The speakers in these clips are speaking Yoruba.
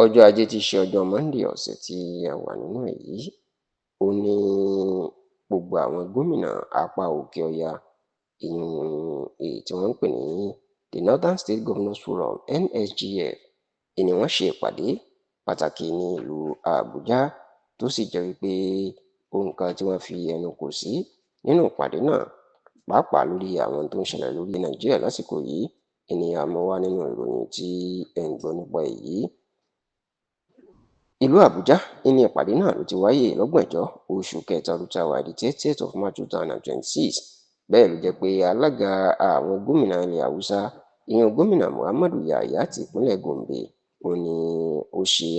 Ọjọ́ Ajé tí í ṣe ọjọ́ Monday ọ̀sẹ̀ tí a wà nínú ẹ̀ yìí, ó ní gbogbo àwọn gómìnà apá òkè ọya èyí tí wọ́n ń pè ní the Northern State Governors Forum NSGF ni wọ́n ṣe ìpàdé pàtàkì ní ìlú Àbújá tó sì jẹ́ wípé ohun kan tí wọ́n fi ẹnu kò sí nínú ìpàdé náà pàápàá lórí àwọn tó ń ṣẹlẹ̀ lórí Nàìjíríà lásìkò yìí ni a mú wá nínú ìròyìn tí ẹ̀ ń gbọ́ nípa èyí. Ìlú Àbújá ní ìpàdé náà ló ti wáyé lọ́gbọ̀njọ́ oṣù kẹta ọdún tá a wà, the 30th of March 2026. Bẹ́ẹ̀ ló jẹ́ pé alága àwọn gómìnà ilẹ̀ Haúsá gómìnà Muhammadu Yahaya ti ìpínlẹ̀ Gombe ni ó ṣe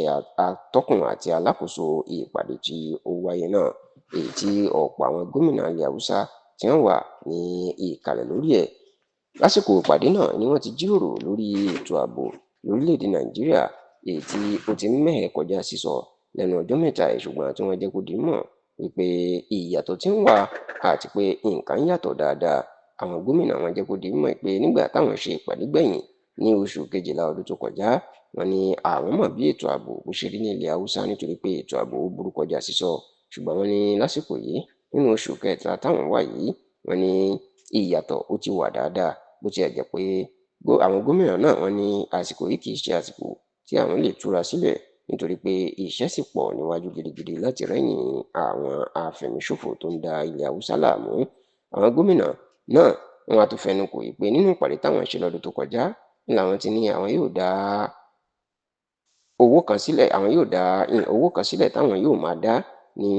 atọ́kùn àti alákòóso ìpàdé tí ó wáyé náà, èyí tí ọ̀pọ̀ àwọn gómìnà ilẹ̀ Haúsá tí wọ́n wà ní ìkàlẹ̀ lórí ẹ̀. Lásìkò ìpàdé náà ni wọ́n ti jíròrò lórí ètò ààbò lórílẹ̀‐èdè Nàìjíríà, èyí tí ó ti ń mẹ́hẹ̀ kọjá sísọ lẹ́nu ọjọ́ mẹ́ta yìí, ṣùgbọ́n tí wọ́n jẹ́ kó di mọ̀ wípé ìyàtọ̀ tí ń wà àti pé nǹkan yàtọ̀ dáadáa. Àwọn gómìnà wọn jẹ́ kó di mọ̀ pé nígbà táwọn ṣe ìpàdé gbẹ̀yìn ní oṣù kejìlá ọdún tó kọjá, wọ́n ní àwọn mọ̀ bí ètò ààbò bó ṣe rí ní ilẹ̀ Haúsá nítorí pé ètò ààbò ó burú kọjá sísọ, ṣùgbọ́n wọ́n ní lásìkò yìí nínú oṣù kẹta táwọn wà yìí, wọ́n ní ìyàtọ̀ ó ti wà dáadáa, bó tiẹ̀ jẹ́ pé àwọn gómìnà náà wọ́n ní àsìkò yìí kì í ṣe àsìkò tí àwọn lè túra sílẹ̀ nítorí pé iṣẹ́ sì pọ̀ níwájú gidigidi láti rẹ́yìn àwọn afẹ̀míṣòfò tó ń da ilẹ̀ Haúsá láàmú. Àwọn gómìnà náà wọ́n á tún fẹnu kò pé nínú ìpàdé táwọn ṣe lọ́dún tó kọjá ni làwọn ti ní àwọn yóò dá owó kan sílẹ̀ táwọn yóò máa dá ní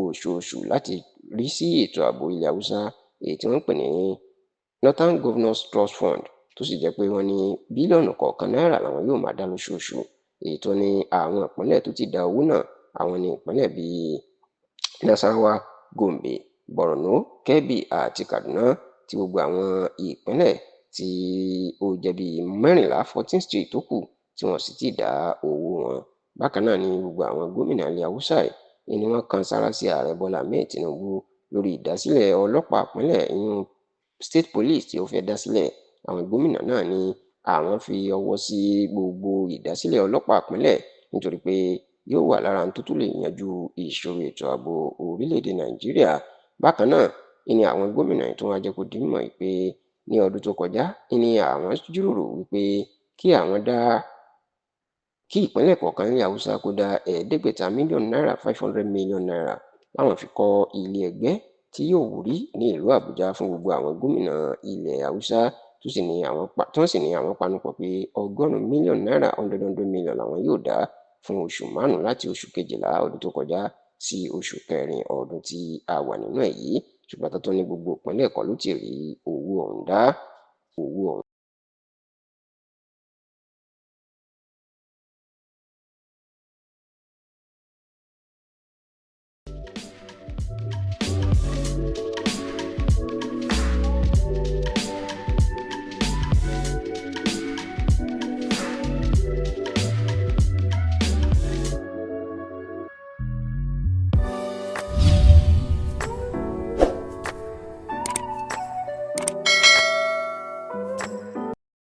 oṣooṣù láti rí sí ètò ààbò ilẹ̀ Haúsá, èyí tí wọ́n ń pè ní Northern Governors Trust Fund, tó sì jẹ́ pé wọ́n ní bílíọ̀nù kọ̀ọ̀kan náírà làwọn yóò máa dá lóṣooṣù, èyí tó ní àwọn ìpínlẹ̀ tó ti dá owó náà, àwọn ní ìpínlẹ̀ bíi Nasarawa, Gombe, Borno, Kebbi àti Kaduna, tí gbogbo àwọn ìpínlẹ̀ tí ó jẹ́ bíi 14 state tó kù tí wọ́n sì ti dá owó wọn. Bákan náà ni gbogbo àwọn gómìnà ilẹ̀ Haúsá yìí ni wọ́n kan sáárá sí ààrẹ Bọ́lá Ahmed Tinubu lórí ìdásílẹ̀ ọlọ́pàá ìpínlẹ̀ state police tí ó fẹ́ dá sílẹ̀. Àwọn gómìnà náà ní àwọn fi ọwọ́ sí gbogbo ìdásílẹ̀ ọlọ́pàá ìpínlẹ̀ nítorí pé yóò wà lára tó tún lè yanjú ìṣòro ètò ààbò orílẹ̀-èdè Nàìjíríà. Bákan náà ni àwọn gómìnà tó wá jẹ́ kó di mọ̀ pé ní ọdún tó kọjá ni àwọn jíròrò wípé kí ìpínlẹ̀ kọ̀ọ̀kan ní Haúsá kó dá 500 mílíọ̀nù náírà 500 million naira láwọn fi kọ́ ilé ẹgbẹ́ tí yóò wúrí ní ìlú Àbújá fún gbogbo àwọn gómìnà ilẹ̀ Haúsá, tó sì ní àwọn panupọ̀ pé 100 mílíọ̀nù náírà 100 million làwọn yóò dá fún oṣù 5 láti oṣù kejìlá ọdún tó kọjá sí oṣù kẹrin ọdún tí a wà nínú ẹ̀ yìí, ṣùgbọ́n tó tún ní gbogbo ìpínlẹ̀ kan ló ti rí owó ọ̀hún dá.